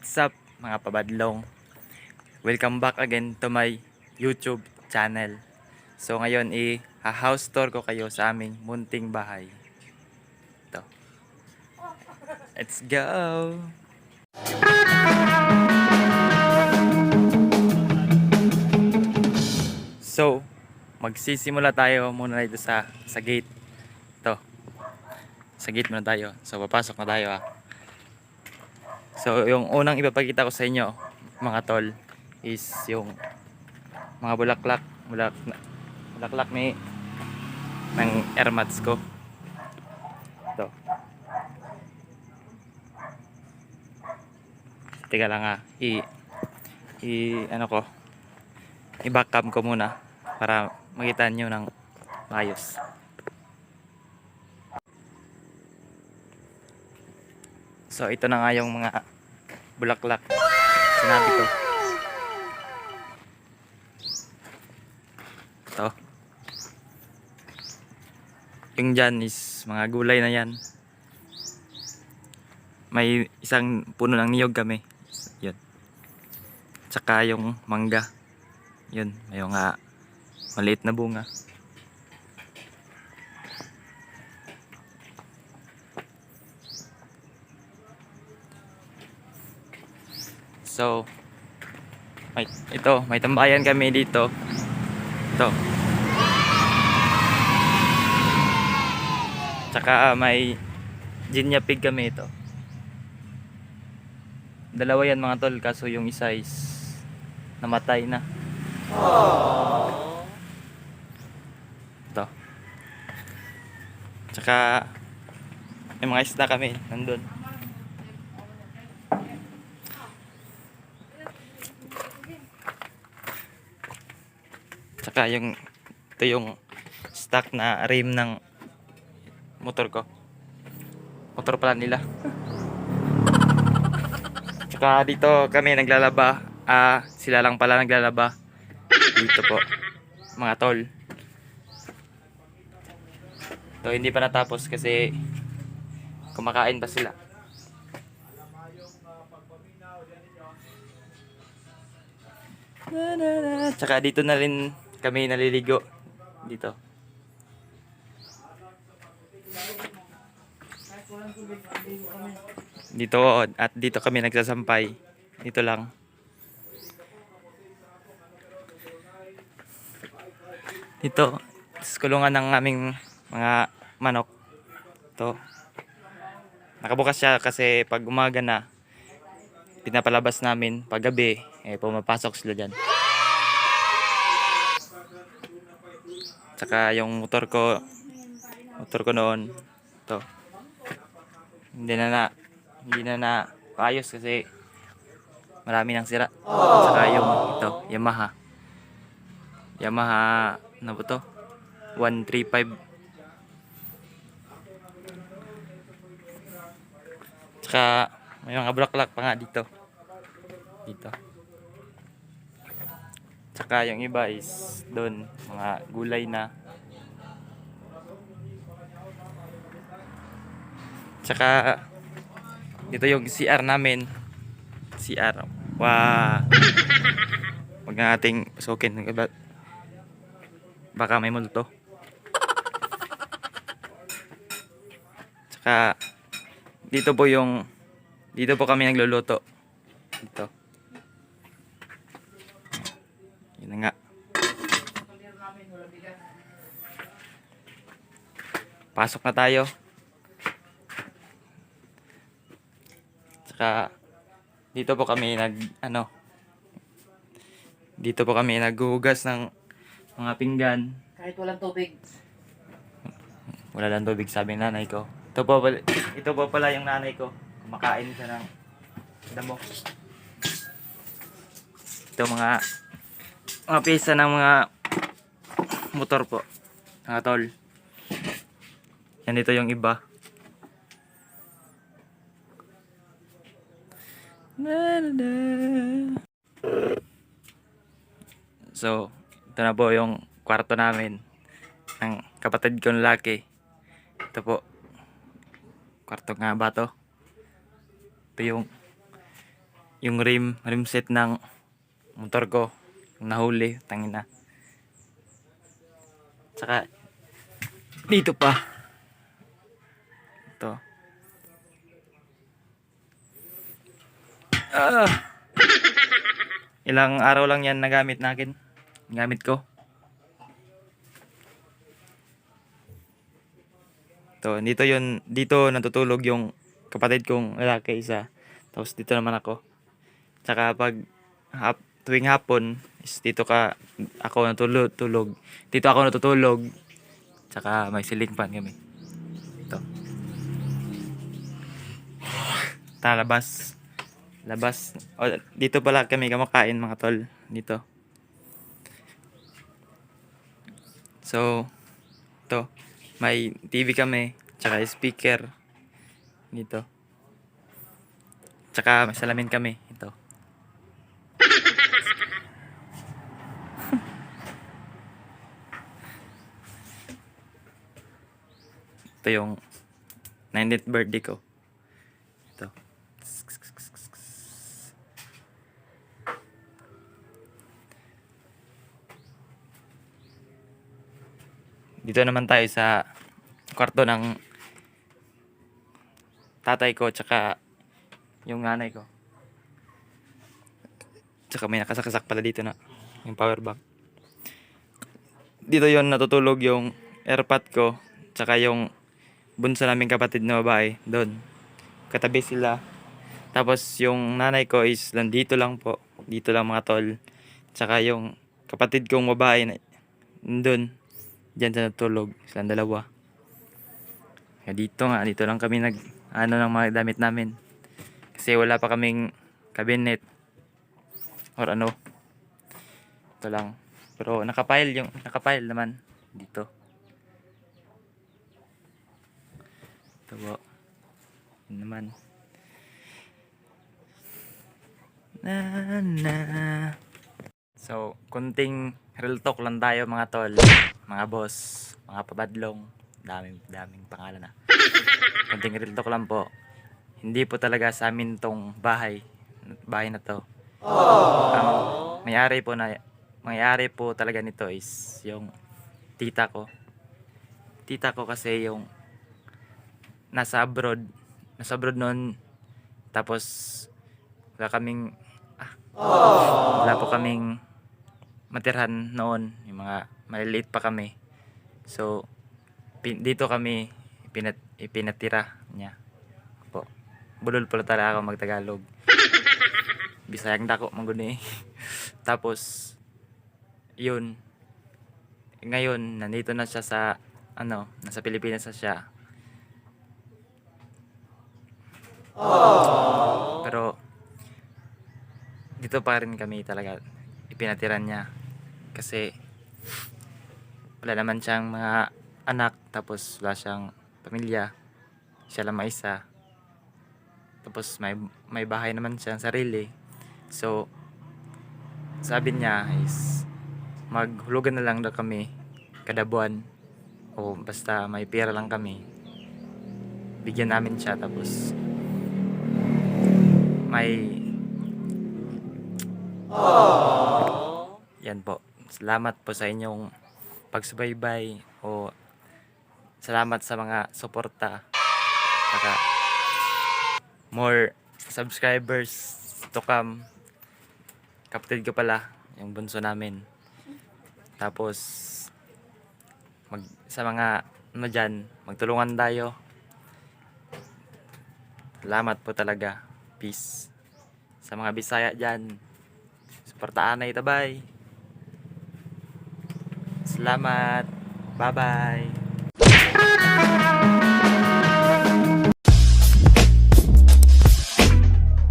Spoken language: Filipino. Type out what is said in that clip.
What's up mga pabadlong? Welcome back again to my YouTube channel. So ngayon i-house tour ko kayo sa aming munting bahay. Ito. Let's go! So, magsisimula tayo muna dito sa gate. Ito. Sa gate muna tayo. So papasok na tayo . So yung unang ipapakita ko sa inyo mga tol is yung mga bulaklak ni ng airmats ko. Ito. Teka lang ano ko, i-backcam ko muna para makita nyo ng maayos. So ito na nga yung mga bulaklak sinabi ko. Ito. Yung dyan is mga gulay na yan. May isang puno ng niyog kami. Yun. Tsaka yung mangga. Yun. May mga maliit na bunga. So, may tambayan kami dito. Ito. Tsaka may ginya pig kami ito. Dalawa yan mga tol, kaso yung isa is namatay na. Ito. Tsaka may mga isda kami nandun. Tsaka ito yung stock na rim ng motor ko. Motor pala nila. Tsaka dito kami naglalaba. Sila lang pala naglalaba. Dito po mga tol. Ito hindi pa natapos kasi kumakain pa sila. Tsaka dito na rin kami naliligo dito. Dito kami nagsasampay. Dito lang. Dito kulungan ng aming mga manok. Ito. Nakabukas siya kasi pag umaga na pinapalabas namin, pag gabi pumapasok sila dyan. Tsaka yung motor ko noon ito, hindi na ayos kasi marami nang sira. Tsaka yung ito Yamaha ano ba to, 135. Tsaka may mga bulaklak pa nga dito. Tsaka yung iba is doon, mga gulay na. Tsaka dito yung CR namin. CR. Wow. Huwag na nating pasukin. Baka may multo. Tsaka dito po kami nagluluto. Dito. Yun na nga. Pasok na tayo. Tsaka dito po kami naghuhugas ng mga pinggan. Kahit walang tubig. Wala lang tubig, sabi ng nanay ko. Ito po pala yung nanay ko. Kumakain siya ng damo. Ito mga pyesa ng mga motor po. Mga tol. Yan, dito yung iba. So, ito na po yung kwarto namin ng kapatid kong lalaki. Ito po, kwarto nga ba to? Ito yung rim set ng motor ko. Yung nahuli, tangina. Tsaka, dito pa. Ito. Ilang araw lang yan nagamit natin. Gamit ko. Ito, dito natutulog yung kapatid kong lalaki isa. Tapos dito naman ako. Tsaka pag tuwing hapon is ako natutulog. Dito ako natutulog. Tsaka may ceiling fan kami. Ito. Labas. Dito pala kami kumakain mga tol. Dito. So, ito. May TV kami. Tsaka speaker. Dito. Tsaka may salamin kami. Ito. Ito yung 19th birthday ko. Ito. Dito naman tayo sa kwarto ng tatay ko tsaka yung nanay ko. Tsaka may nakasaksak pala dito na yung power bank. Dito yon natutulog yung airpot ko tsaka yung bunso naming kapatid na babae doon. Katabi sila. Tapos yung nanay ko is nandito lang po. Dito lang mga tol. Tsaka yung kapatid kong babae na doon. Diyan sa natulog. Silang dalawa. Kaya dito lang kami ng mga damit namin. Kasi wala pa kaming cabinet. Or ano. Ito lang. Pero nakapile naman dito. Ito po. Yun naman. So, kunting real talk lang tayo mga tol, mga boss, mga pabadlong, daming pangalan na. Kunting real talk lang po. Hindi po talaga sa amin tong bahay na to. Ang may-ari po talaga nito is yung tita ko. Tita ko kasi yung nasa abroad noon. Tapos wala po kaming matirhan noon, yung mga maliliit pa kami. So dito kami ipinatira niya po. Bulol pala talaga ako magtagalog. Bisayang dako mangguni. Tapos yun, ngayon nandito na siya sa nasa Pilipinas na siya. Pero dito pa rin kami talaga ipinatiran niya kasi wala naman siyang mga anak, tapos wala siyang pamilya, siya lang isa, tapos may bahay naman siyang sarili. So sabi niya is maghulugan na lang daw kami kada buwan, o basta may pera lang kami, bigyan namin siya. Tapos yan po. Salamat po sa inyong pagsubaybay, o salamat sa mga suporta. Saka more subscribers to come. Kapatid ko pala yung bunso namin. Tapos sa mga dyan, magtulungan tayo. Salamat po talaga. Peace. Sa mga Bisaya dyan, suportaan na itabay. Salamat. Bye-bye.